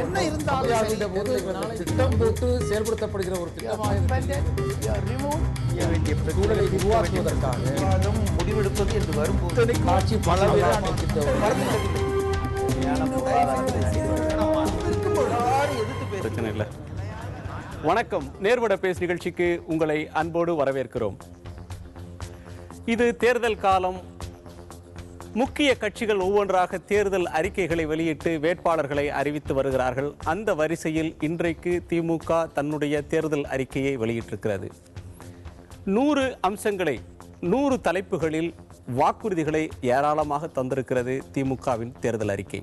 என்ன இருந்தாலும் திட்டம் போட்டு செயல்படுத்தப்படுகிற ஒரு சூழலை உருவாக்குவதற்காக முடிவெடுப்பது என்று வரும்போது ஆட்சி பிரச்சனை இல்லை. வணக்கம். நேர்வட பேஸ் நிகழ்ச்சிக்கு உங்களை அன்போடு வரவேற்கிறோம். இது தேர்தல் காலம். முக்கிய கட்சிகள் ஒவ்வொன்றாக தேர்தல் அறிக்கைகளை வெளியிட்டு வேட்பாளர்களை அறிவித்து வருகிறார்கள். அந்த வரிசையில் இன்றைக்கு திமுக தன்னுடைய தேர்தல் அறிக்கையை வெளியிட்டிருக்கிறது. 100 அம்சங்களை 100 தலைப்புகளில் வாக்குறுதிகளை ஏராளமாக தந்திருக்கிறது திமுகவின் தேர்தல் அறிக்கை.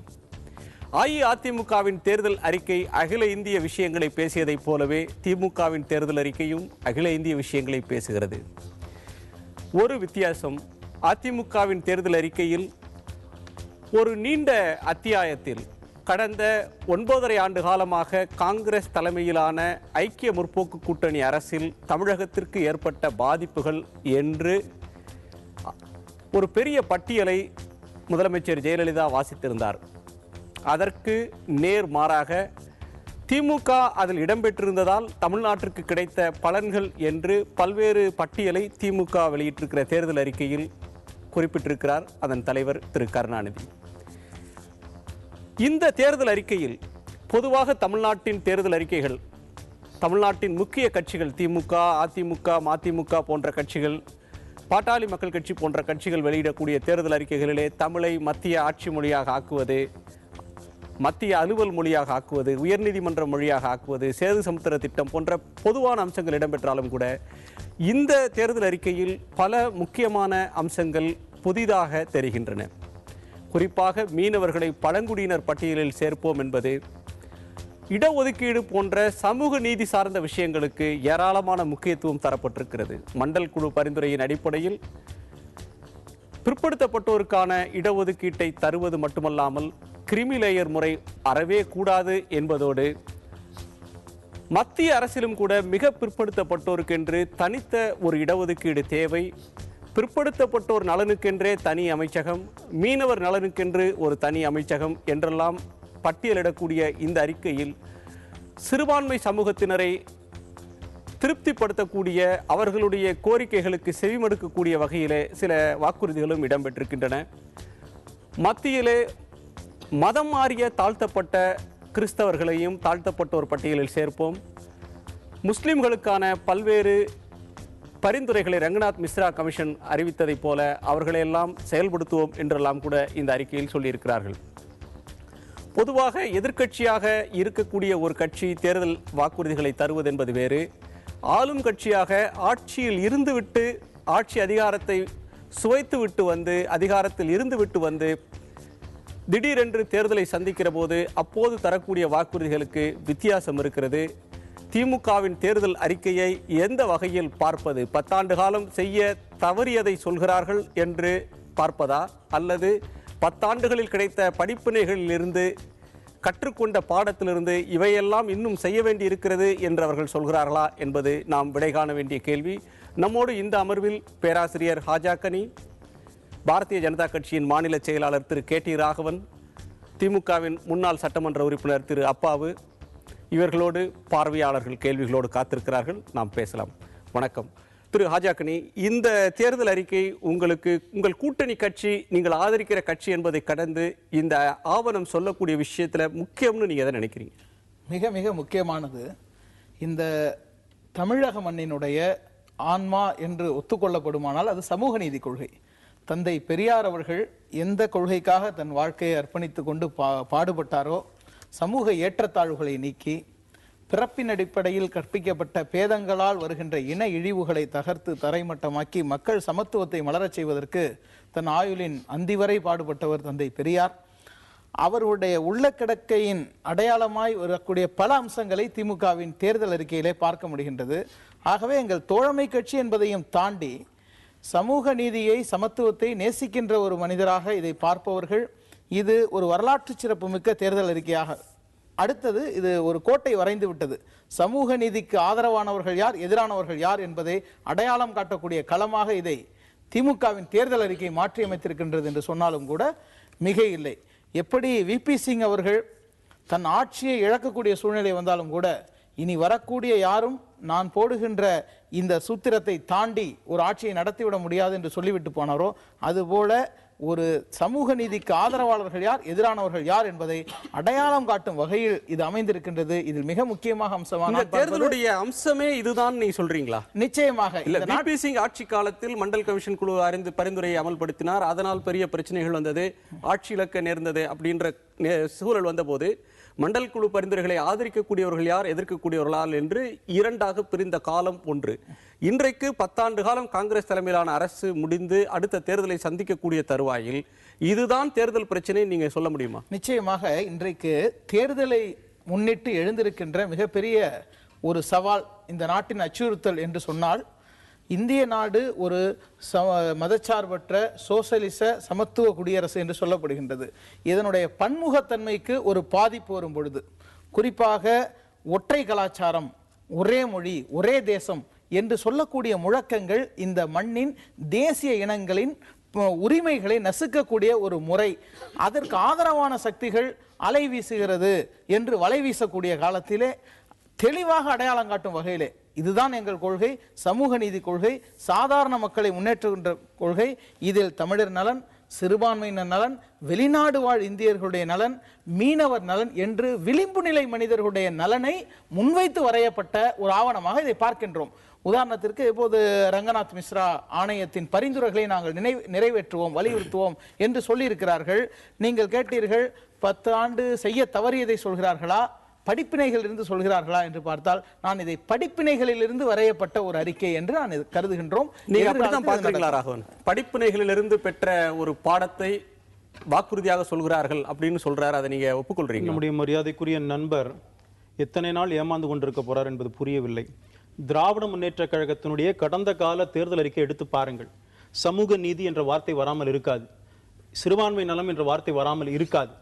அஇஅதிமுகவின் தேர்தல் அறிக்கை அகில இந்திய விஷயங்களை பேசியதைப் போலவே திமுகவின் தேர்தல் அறிக்கையும் அகில இந்திய விஷயங்களை பேசுகிறது. ஒரு வித்தியாசம், அதிமுகவின் தேர்தல் அறிக்கையில் ஒரு நீண்ட அத்தியாயத்தில் கடந்த 9.5 ஆண்டு காலமாக காங்கிரஸ் தலைமையிலான ஐக்கிய முற்போக்கு கூட்டணி அரசில் தமிழகத்திற்கு ஏற்பட்ட பாதிப்புகள் என்று ஒரு பெரிய பட்டியலை முதலமைச்சர் ஜெயலலிதா வாசித்திருந்தார். அதற்கு நேர்மாறாக திமுக அதில் இடம்பெற்றிருந்ததால் தமிழ்நாட்டிற்கு கிடைத்த பலன்கள் என்று பல்வேறு பட்டியலை திமுக வெளியிட்டிருக்கிற தேர்தல் அறிக்கையில் குறிப்பிட்டிருக்கிறார் அதன் தலைவர் திரு கருணாநிதி. இந்த தேர்தல் அறிக்கையில் பொதுவாக தமிழ்நாட்டின் தேர்தல் அறிக்கைகள், தமிழ்நாட்டின் முக்கிய கட்சிகள் திமுக, அதிமுக, மதிமுக போன்ற கட்சிகள், பாட்டாளி மக்கள் கட்சி போன்ற கட்சிகள் வெளியிடக்கூடிய தேர்தல் அறிக்கைகளிலே தமிழை மத்திய ஆட்சி மொழியாக ஆக்குவது, மத்திய அலுவல் மொழியாக ஆக்குவது, உயர்நீதிமன்ற மொழியாக ஆக்குவது, சேது சமுத்திர திட்டம் போன்ற பொதுவான அம்சங்கள் இடம்பெற்றாலும் கூட இந்த தேர்தல் அறிக்கையில் பல முக்கியமான அம்சங்கள் புதிதாக தெரிகின்றன. குறிப்பாக மீனவர்களை பழங்குடியினர் பட்டியலில் சேர்ப்போம் என்பது, இடஒதுக்கீடு போன்ற சமூக நீதி சார்ந்த விஷயங்களுக்கு ஏராளமான முக்கியத்துவம் தரப்பட்டிருக்கிறது. மண்டல் குழு பரிந்துரையின் அடிப்படையில் பிற்படுத்தப்பட்டோருக்கான இடஒதுக்கீட்டை தருவது மட்டுமல்லாமல் கிரிமி லேயர் முறை அறவே கூடாது என்பதோடு மத்திய அரசிலும் கூட மிக பிற்படுத்தப்பட்டோருக்கென்று தனித்த ஒரு இடஒதுக்கீடு தேவை, பிற்படுத்தப்பட்டோர் நலனுக்கென்றே தனி அமைச்சகம், மீனவர் நலனுக்கென்று ஒரு தனி அமைச்சகம் என்றெல்லாம் பட்டியலிடக்கூடிய இந்த அறிக்கையில் சிறுபான்மை சமூகத்தினரை திருப்திப்படுத்தக்கூடிய, அவர்களுடைய கோரிக்கைகளுக்கு செவிமடுக்கக்கூடிய வகையிலே சில வாக்குறுதிகளும் இடம்பெற்றிருக்கின்றன. மத்தியிலே மதம் மாறிய தாழ்த்தப்பட்ட கிறிஸ்தவர்களையும் தாழ்த்தப்பட்டோர் பட்டியலில் சேர்ப்போம். முஸ்லிம்களுக்கான பல்வேறு பரிந்துரைகளை ரங்கநாத் மிஸ்ரா கமிஷன் அறிவித்ததைப் போல அவர்களையெல்லாம் செயல்படுத்துவோம் என்றெல்லாம் கூட இந்த அறிக்கையில் சொல்லியிருக்கிறார்கள். பொதுவாக எதிர்க்கட்சியாக இருக்கக்கூடிய ஒரு கட்சி தேர்தல் வாக்குறுதிகளை தருவது என்பது வேறு. ஆளும் கட்சியாக ஆட்சியில் இருந்துவிட்டு, ஆட்சி அதிகாரத்தை சுவைத்து விட்டு வந்து, அதிகாரத்தில் இருந்துவிட்டு வந்து திடீரென்று தேர்தலை சந்திக்கிற போது அப்போது தரக்கூடிய வாக்குறுதிகளுக்கு வித்தியாசம் இருக்கிறது. திமுகவின் தேர்தல் அறிக்கையை எந்த வகையில் பார்ப்பது? 10 ஆண்டு காலம் செய்ய தவறியதை சொல்கிறார்கள் என்று பார்ப்பதா, அல்லது 10 ஆண்டுகளில் கிடைத்த படிப்பினைகளிலிருந்து கற்றுக்கொண்ட பாடத்திலிருந்து இவையெல்லாம் இன்னும் செய்ய வேண்டி இருக்கிறது என்று அவர்கள் சொல்கிறார்களா என்பது நாம் விடை காண வேண்டிய கேள்வி. நம்மோடு இந்த அமர்வில் பேராசிரியர் ஹாஜாக்கனி, பாரதிய ஜனதா கட்சியின் மாநில செயலாளர் திரு கே டி ராகவன், திமுகவின் முன்னாள் சட்டமன்ற உறுப்பினர் திரு அப்பாவு, இவர்களோடு பார்வையாளர்கள் கேள்விகளோடு காத்திருக்கிறார்கள். நாம் பேசலாம். வணக்கம் திரு ஹாஜாக்கனி. இந்த தேர்தல் அறிக்கை உங்களுக்கு, உங்கள் கூட்டணி கட்சி, நீங்கள் ஆதரிக்கிற கட்சி என்பதை கடந்து இந்த ஆவணம் சொல்லக்கூடிய விஷயத்தில் முக்கியம்னு நீங்கள் எதை நினைக்கிறீங்க? மிக மிக முக்கியமானது. இந்த தமிழக மண்ணினுடைய ஆன்மா என்று ஒத்துக்கொள்ளப்படுமானால் அது சமூக நீதி கொள்கை. தந்தை பெரியார் அவர்கள் எந்த கொள்கைக்காக தன் வாழ்க்கையை அர்ப்பணித்து கொண்டு பாடுபட்டாரோ, சமூக ஏற்றத்தாழ்வுகளை நீக்கி பிறப்பின் அடிப்படையில் கற்பிக்கப்பட்ட பேதங்களால் வருகின்ற இன இழிவுகளை தகர்த்து தரைமட்டமாக்கி மக்கள் சமத்துவத்தை மலரச் செய்வதற்கு தன் ஆயுளின் அந்தி வரை பாடுபட்டவர் தந்தை பெரியார். அவருடைய உள்ள கிடக்கையின் அடையாளமாய் வரக்கூடிய பல அம்சங்களை திமுகவின் தேர்தல் அறிக்கையிலே பார்க்க முடிகின்றது. ஆகவே எங்கள் தோழமை கட்சி என்பதையும் தாண்டி சமூக நீதியை, சமத்துவத்தை நேசிக்கின்ற ஒரு மனிதராக இதை பார்ப்பவர்கள், இது ஒரு வரலாற்று சிறப்புமிக்க தேர்தல் அறிக்கையாக. அடுத்தது, இது ஒரு கோட்டை வரைந்து விட்டது. சமூக நீதிக்கு ஆதரவானவர்கள் யார், எதிரானவர்கள் யார் என்பதை அடையாளம் காட்டக்கூடிய களமாக இதை திமுகவின் தேர்தல் அறிக்கை மாற்றியமைத்திருக்கின்றது என்று சொன்னாலும் கூட மிக இல்லை. எப்படி விபி சிங் அவர்கள் தன் ஆட்சியை இழக்கக்கூடிய சூழ்நிலை வந்தாலும் கூட இனி வரக்கூடிய யாரும் நான் போடுகின்ற இந்த சூத்திரத்தை தாண்டி ஒரு ஆட்சியை நடத்திவிட முடியாது என்று சொல்லிவிட்டு போனாரோ அதுபோல ஒரு சமூக நீதிக்கு ஆதரவாளர்கள் யார், எதிரானவர்கள் யார் என்பதை அடையாளம் காட்டும் வகையில் இது அமைந்திருக்கின்றது. இதில் மிக முக்கியமாக அம்சமான தேர்தலுடைய அம்சமே இதுதான் நீ சொல்றீங்களா? நிச்சயமாக இல்ல. விபி சிங் ஆட்சி காலத்தில் மண்டல் கமிஷன் குழு அறிந்து பரிந்துரையை அமல்படுத்தினார். அதனால் பெரிய பிரச்சனைகள் வந்தது, ஆட்சி இழக்க நேர்ந்தது அப்படின்ற சூழல் வந்தபோது மண்டல் குழு பரிந்துரைகளை ஆதரிக்கக்கூடியவர்கள் யார், எதிர்க்கக்கூடியவர்களால் என்று இரண்டாக பிரிந்த காலம் ஒன்று. இன்றைக்கு 10 ஆண்டு காலம் காங்கிரஸ் தலைமையிலான அரசு முடிந்து அடுத்த தேர்தலை சந்திக்கக்கூடிய தருவாயில் இதுதான் தேர்தல் பிரச்சனை நீங்க சொல்ல முடியுமா? நிச்சயமாக இன்றைக்கு தேர்தலை முன்னிட்டு எழுந்திருக்கின்ற மிகப்பெரிய ஒரு சவால் இந்த நாட்டின் அச்சுறுத்தல் என்று சொன்னால், இந்திய நாடு ஒரு மதச்சார்பற்ற சோசலிச சமத்துவ குடியரசு என்று சொல்லப்படுகின்றது. இதனுடைய பன்முகத்தன்மைக்கு ஒரு பாதிப்பு வரும் பொழுது, குறிப்பாக ஒற்றை கலாச்சாரம், ஒரே மொழி, ஒரே தேசம் என்று சொல்லக்கூடிய முழக்கங்கள் இந்த மண்ணின் தேசிய இனங்களின் உரிமைகளை நசுக்கக்கூடிய ஒரு முறை. அதற்கு ஆதரவான சக்திகள் அலை வீசுகிறது என்று வலை வீசக்கூடிய காலத்திலே தெளிவாக அடையாளம் காட்டும் வகையிலே இதுதான் எங்கள் கொள்கை, சமூக நீதி கொள்கை, சாதாரண மக்களை முன்னேற்றுகின்ற கொள்கை, இதில் தமிழர் நலன், சிறுபான்மையினர் நலன், வெளிநாடு வாழ் இந்தியர்களுடைய நலன், மீனவர் நலன் என்று விளிம்பு நிலை மனிதர்களுடைய நலனை முன்வைத்து வரையப்பட்ட ஒரு ஆவணமாக இதை பார்க்கின்றோம். உதாரணத்திற்கு இப்போது ரங்கநாத் மிஸ்ரா ஆணையத்தின் பரிந்துரைகளை நாங்கள் நிறைவேற்றுவோம், வலியுறுத்துவோம் என்று சொல்லியிருக்கிறார்கள். நீங்கள் கேட்டீர்கள் 10 ஆண்டு செய்ய தவறியதை சொல்கிறார்களா, படிப்பினைகள் இருந்து சொல்கிறார்களா என்று பார்த்தால், நான் இதை படிப்பினைகளில் இருந்து வரையப்பட்ட ஒரு அறிக்கை என்று நான் கருதுகின்றோம். படிப்பினைகளிலிருந்து பெற்ற ஒரு பாடத்தை வாக்குறுதியாக சொல்கிறார்கள் அப்படின்னு சொல்றாரு. அதை நீங்க ஒப்புக்கொள்றீங்க? நம்முடைய மரியாதைக்குரிய நண்பர் எத்தனை நாள் ஏமாந்து கொண்டிருக்க போறார் என்பது புரியவில்லை. திராவிட முன்னேற்ற கழகத்தினுடைய கடந்த கால தேர்தல் அறிக்கை எடுத்து பாருங்கள். சமூக நீதி என்ற வார்த்தை வராமல் இருக்காது, சிறுபான்மை நலம் என்ற வார்த்தை வராமல் இருக்காது.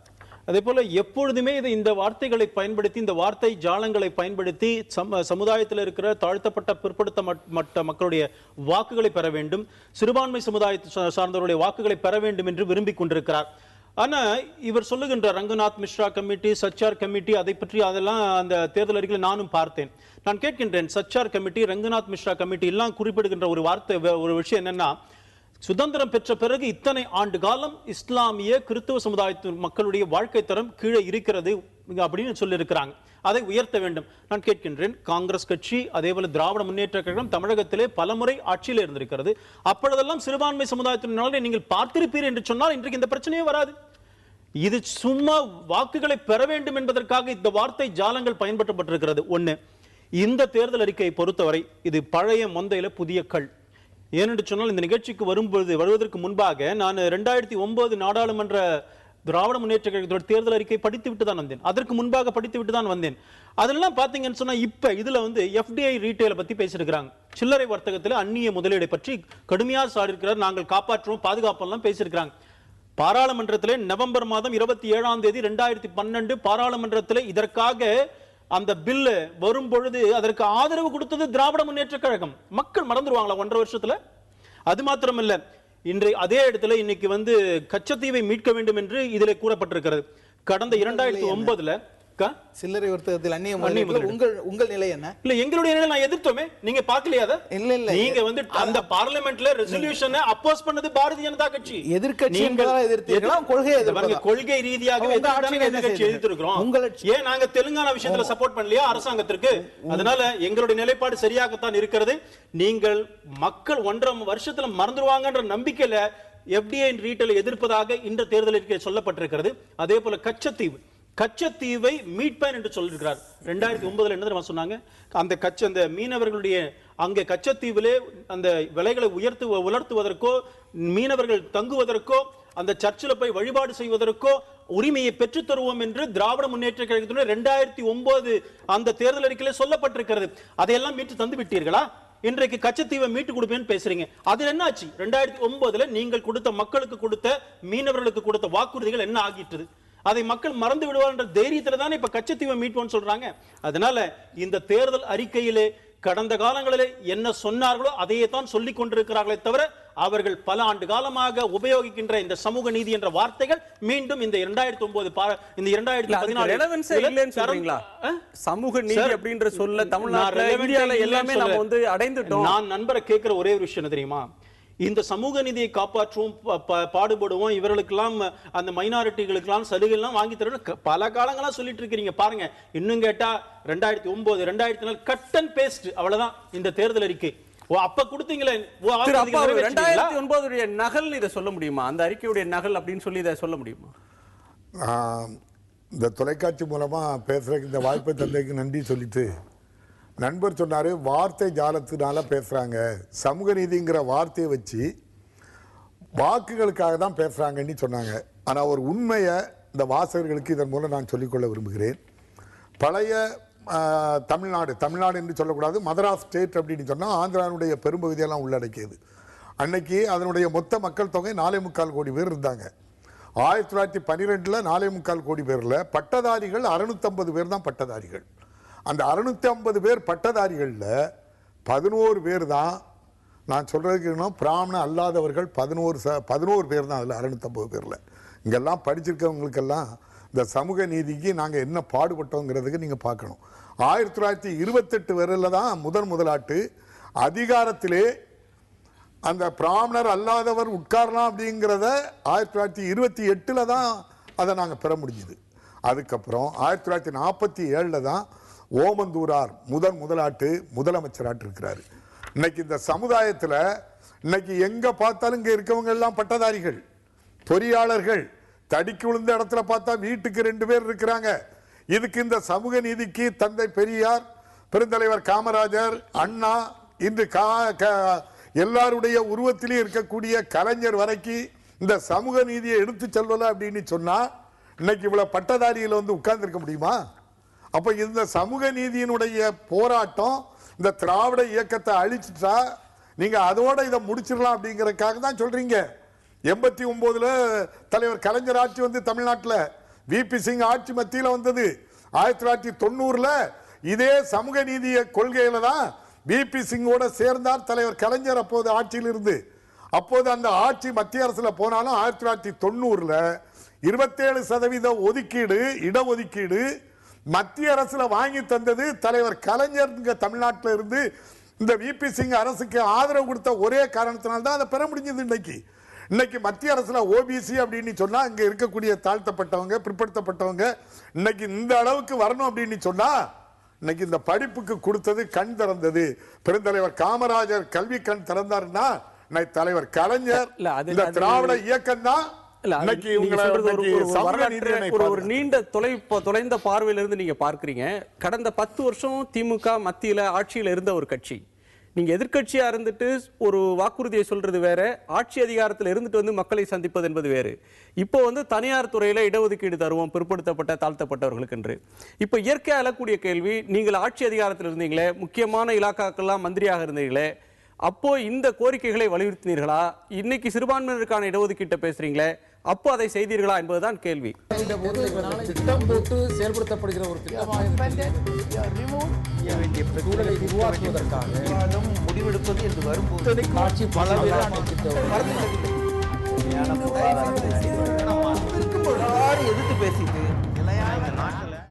அதே போல எப்பொழுதுமே இந்த வார்த்தைகளை பயன்படுத்தி, இந்த வார்த்தை ஜாலங்களை பயன்படுத்தி சமுதாயத்தில் இருக்கிற தாழ்த்தப்பட்ட பிற்படுத்தப்பட்ட மக்களுடைய வாக்குகளை பெற வேண்டும், சிறுபான்மை சமுதாயத்தை சார்ந்தவருடைய வாக்குகளை பெற வேண்டும் என்று விரும்பிக் கொண்டிருக்கிறார். ஆனா இவர் சொல்லுகின்ற ரங்கநாத் மிஸ்ரா கமிட்டி, சச்சார் கமிட்டி, அதை பற்றி அதெல்லாம் அந்த தேர்தல் அறிக்கையில் நானும் பார்த்தேன். நான் கேட்கின்றேன், சச்சார் கமிட்டி, ரங்கநாத் மிஸ்ரா கமிட்டி எல்லாம் குறிப்பிடுகின்ற ஒரு வார்த்தை, ஒரு விஷயம் என்னன்னா, சுதந்திரம் பெற்ற பிறகு இத்தனை ஆண்டு காலம் இஸ்லாமிய கிறிஸ்தவ சமுதாயத்து மக்களுடைய வாழ்க்கை தரம் கீழே இருக்கிறது அப்படின்னு சொல்லியிருக்கிறாங்க. அதை உயர்த்த வேண்டும். நான் கேட்கின்றேன், காங்கிரஸ் கட்சி அதே போல திராவிட முன்னேற்ற கழகம் தமிழகத்திலே பலமுறை ஆட்சியில் இருந்திருக்கிறது. அப்பொழுதெல்லாம் சிறுபான்மை சமுதாயத்தினாலே நீங்கள் பார்த்திருப்பீர்கள் என்று சொன்னால் இன்றைக்கு இந்த பிரச்சனையே வராது. இது சும்மா வாக்குகளை பெற வேண்டும் என்பதற்காக இந்த வார்த்தை ஜாலங்கள் பயன்படுத்தப்பட்டிருக்கிறது. ஒண்ணு, இந்த தேர்தல் அறிக்கையை பொறுத்தவரை இது பழைய மொந்தையில புதிய கல். ஏனென்று சொன்னால், இந்த நிகழ்ச்சிக்கு வருவதற்கு முன்பாக நான் 2009 நாடாளுமன்ற திராவிட முன்னேற்ற கழகத்தோட தேர்தல் அறிக்கை படித்து விட்டு தான் வந்தேன். அதற்கு முன்பாக படித்து விட்டு தான் வந்தேன். அதெல்லாம் பாத்தீங்கன்னு சொன்னா, இப்ப இதுல FDI ரீட்டைல பத்தி பேசியிருக்கிறாங்க. சில்லறை வர்த்தகத்தில் அந்நிய முதலீடை பற்றி கடுமையாக சாடியிருக்கிறார். நாங்கள் காப்பாற்றுவோம், பாதுகாப்பெல்லாம் பேசியிருக்கிறாங்க. பாராளுமன்றத்திலே நவம்பர் மாதம் 27ஆம் தேதி 2012 பாராளுமன்றத்தில் இதற்காக அந்த பில்லு வரும் பொழுது அதற்கு ஆதரவு கொடுத்தது திராவிட முன்னேற்ற கழகம். மக்கள் மறந்துடுவாங்களா 1.5 வருஷத்துல? அது மாத்திரமல்ல, இன்றைய அதே இடத்துல இன்னைக்கு கச்சத்தீவை மீட்க வேண்டும் என்று இதிலே கூறப்பட்டிருக்கிறது. கடந்த 2009 சில்லறை வர்த்தகத்தில் அந்நிய முதலீடு உங்கள் நிலை என்ன? இல்ல, எங்களுடைய நிலை நான் எதிர்த்தோமே. நீங்க பார்க்கலையா? அத இல்ல, நீங்க அந்த பார்லிமென்ட்ல ரெசல்யூஷனை அப்போஸ் பண்ணது பாரதிய ஜனதா கட்சி. எதிர்க்கட்சி என்பதால எதிர்த்தீங்களா? கொள்கை ரீதியாக எதிர்க்கட்சி எதிர்த்திருக்கிறோம். ஏன் நாங்க தெலுங்கானா விஷயத்துல சப்போர்ட் பண்ணலையா அரசாங்கத்திற்கு? அதனால எங்களுடைய நிலைப்பாடு சரியாகத்தான் இருக்கிறது. நீங்கள் மக்கள் 1.5 வருஷத்துல மறந்துடுவாங்கன்ற நம்பிக்கையில FDI ரீட்டைல் எதிர்ப்பதாக இந்த தேர்தல் அறிக்கையில் சொல்லப்பட்டிருக்கிறது. அதே போல கச்சத்தீவை மீட்பேன் என்று சொல்லியிருக்கிறார். 2009 என்ன சொன்னாங்க? அந்த மீனவர்களுடைய அங்கே கச்சத்தீவிலே அந்த விலைகளை உலர்த்துவதற்கோ, மீனவர்கள் தங்குவதற்கோ, அந்த சர்ச்சில் போய் வழிபாடு செய்வதற்கோ உரிமையை பெற்றுத் தருவோம் என்று திராவிட முன்னேற்ற கழகத்தினுடைய 2009 அந்த தேர்தல் அறிக்கையிலே சொல்லப்பட்டிருக்கிறது. அதையெல்லாம் மீட்டு தந்து விட்டீர்களா? இன்றைக்கு கச்சத்தீவை மீட்டு கொடுப்பேன்னு பேசுறீங்க. அதில் என்ன ஆச்சு? 2009 நீங்கள் கொடுத்த, மக்களுக்கு கொடுத்த, மீனவர்களுக்கு கொடுத்த வாக்குறுதிகள் என்ன ஆகிட்டது? அதை மக்கள் மறந்து விடுவார் என்ற தைரியத்துல தானே இப்ப கச்சத்தீவை மீட்போம்னு சொல்றாங்க. அதனால இந்த தேர்தல் அறிக்கையிலே கடந்த காலங்களிலே என்ன சொன்னார்களோ அதையே தான் சொல்லிக் கொண்டிருக்கிறார்களே தவிர அவர்கள் பல ஆண்டு காலமாக உபயோகிக்கின்ற இந்த சமூக நீதி என்ற வார்த்தைகள் மீண்டும் இந்த 2009 இந்த 2014 சமூக நீதி அப்படின்ற சொல்ல தமிழ்நாட்டுல இந்தியால எல்லாமே நம்ம வந்து அடைந்துட்டோம். நான் நண்பரை கேட்கிற ஒரே ஒரு விஷயம் தெரியுமா, இந்த சமூக நீதியை காப்பாற்றுவோம், பாடுபடுவோம், இவர்களுக்கெல்லாம் அந்த மைனாரிட்டிகளுக்கெல்லாம் சலுகை எல்லாம் வாங்கி தரணும் பல காலங்களா சொல்லிட்டு இருக்கீங்க. பாருங்க, இன்னும் கேட்டா 2009 2004 கட் அண்ட் பேஸ்ட், அவ்வளவுதான் இந்த தேர்தல் அறிக்கை. அப்ப கொடுத்தீங்களே 2009 நகல் இதை சொல்ல முடியுமா? அந்த அறிக்கையுடைய நகல் அப்படின்னு சொல்லி இதை சொல்ல முடியுமா? இந்த தொலைக்காட்சி மூலமா பேசுறதுக்கு இந்த வாய்ப்பை தந்தைக்கு நன்றி சொல்லிட்டு, நண்பர் சொன்னாரு வார்த்தை ஜாலத்தினால பேசுறாங்க, சமூக நீதிங்கிற வார்த்தையை வச்சு வாக்குகளுக்காக தான் பேசுறாங்கன்னு சொன்னாங்க. ஆனா ஒரு உண்மையை இந்த வாசகர்களுக்கு இதன் மூலம் நான் சொல்லிக்கொள்ள விரும்புகிறேன். பழைய தமிழ்நாடு என்று சொல்லக்கூடாது, மதராஸ் ஸ்டேட் அப்படின்னு சொன்னால் ஆந்திராவுடைய பெரும்பகுதியெல்லாம் உள்ளடக்கியது. அன்னைக்கு அதனுடைய மொத்த மக்கள் தொகை 4.25 கோடி பேர் இருந்தாங்க. 1912 4.25 கோடி பேரில் பட்டதாரிகள் 650 பேர் தான் பட்டதாரிகள். அந்த 650 பேர் பட்டதாரிகளில் 11 பேர் தான், நான் சொல்றதுக்கு பிராமண அல்லாதவர்கள் 11 பேர் தான் அதில் 650 பேரில். இங்கெல்லாம் படிச்சிருக்கவங்களுக்கெல்லாம் இந்த சமூக நீதிக்கு நாங்கள் என்ன பாடுபட்டோங்கிறதுக்கு நீங்கள் பார்க்கணும். 1928 வரையில் தான் முதலாட்டு அதிகாரத்திலே அந்த பிராமணர் அல்லாதவர் உட்காரலாம் அப்படிங்கிறத 1928 தான் அதை நாங்கள் பெற முடிஞ்சுது. அதுக்கப்புறம் 1947 தான் ஓமந்தூரார் முதலாட்டு முதலமைச்சராட்டு இருக்கிறாரு. இன்னைக்கு இந்த சமுதாயத்தில் இன்னைக்கு எங்க பார்த்தாலும் இங்க இருக்கவங்க எல்லாம் பட்டதாரிகள், பொறியாளர்கள். தடிக்கு விழுந்த இடத்துல பார்த்தா வீட்டுக்கு 2 பேர் இருக்கிறாங்க. இதுக்கு இந்த சமூக நீதிக்கு தந்தை பெரியார், பெருந்தலைவர் காமராஜர், அண்ணா, இன்று எல்லாருடைய உருவத்திலே இருக்கக்கூடிய கலைஞர் வரைக்கும் இந்த சமூக நீதியை எடுத்து செல்வல அப்படின்னு சொன்னா இன்னைக்கு இவ்வளவு பட்டதாரியில வந்து உட்கார்ந்து இருக்க முடியுமா? அப்ப இந்த சமூக நீதியினுடைய போராட்டம் இந்த திராவிட இயக்கத்தை அழிச்சுட்டா நீங்க அதோட இதை முடிச்சிடலாம் அப்படிங்கறதுக்காக தான் சொல்றீங்க. 89 தலைவர் கலைஞர் ஆட்சி வந்து தமிழ்நாட்டில் விபி சிங் ஆட்சி மத்தியில் வந்தது. 1990 இதே சமூக நீதிய கொள்கையில தான் விபி சிங்கோட சேர்ந்தார் தலைவர் கலைஞர் அப்போது ஆட்சியில் இருந்து. அப்போது அந்த ஆட்சி மத்திய அரசுல போனாலும் 1990 27% ஒதுக்கீடு, இடஒதுக்கீடு மத்திய அரசுல வாங்கி தந்தது தலைவர் கலைஞர். தமிழ்நாட்டில் இருந்து இந்த விபி சிங் அரசுக்கு ஆதரவு கொடுத்த ஒரே காரணத்தினால்தான் தான் அதை பெற முடிஞ்சது. இன்னைக்கு மத்திய அரசுல ஓபிசி அப்படின்னு சொன்னா இங்க இருக்கக்கூடிய தாழ்த்தப்பட்டவங்க, பிற்படுத்தப்பட்டவங்க இன்னைக்கு இந்த அளவுக்கு வரணும் அப்படின்னு சொன்னா இன்னைக்கு இந்த படிப்புக்கு கொடுத்தது கண் திறந்தது. பெருந்தலைவர் காமராஜர் கல்வி கண் திறந்தாருன்னா தலைவர் கலைஞர் இந்த திராவிட இயக்கம் தான். ஒரு நீண்ட தொலைந்த பார்வையிலிருந்து நீங்க பார்க்கிறீங்க. கடந்த 10 வருஷம் திமுக மத்தியில ஆட்சியில இருந்த ஒரு கட்சி. நீங்க எதிர்க்கட்சியா இருந்துட்டு ஒரு வாக்குறுதியை சொல்றது வேற, ஆட்சி அதிகாரத்தில் இருந்துட்டு வந்து மக்களை சந்திப்பது என்பது வேறு. இப்போ வந்து தனியார் துறையில இடஒதுக்கீடு தருவோம் பிற்படுத்தப்பட்ட தாழ்த்தப்பட்டவர்களுக்கு என்று. இப்போ இயற்கையா எழக்கூடிய கேள்வி, நீங்கள் ஆட்சி அதிகாரத்தில் இருந்தீங்களே, முக்கியமான இலாக்காக்கெல்லாம் மந்திரியாக இருந்தீங்களே, அப்போ இந்த கோரிக்கைகளை வலியுறுத்தினீர்களா? இன்னைக்கு சிறுபான்மையினருக்கான இடஒதுக்கீட்டை பேசுறீங்களே, அப்போ அதை செய்தீர்களா என்பதுதான் கேள்வி. திட்டம் போட்டு செயல்படுத்தப்படுகிற ஒரு சூழலை உருவாக்குவதற்காக முடிவெடுப்பது என்று வரும்போது ஆட்சி எதிர்த்து பேசிட்டு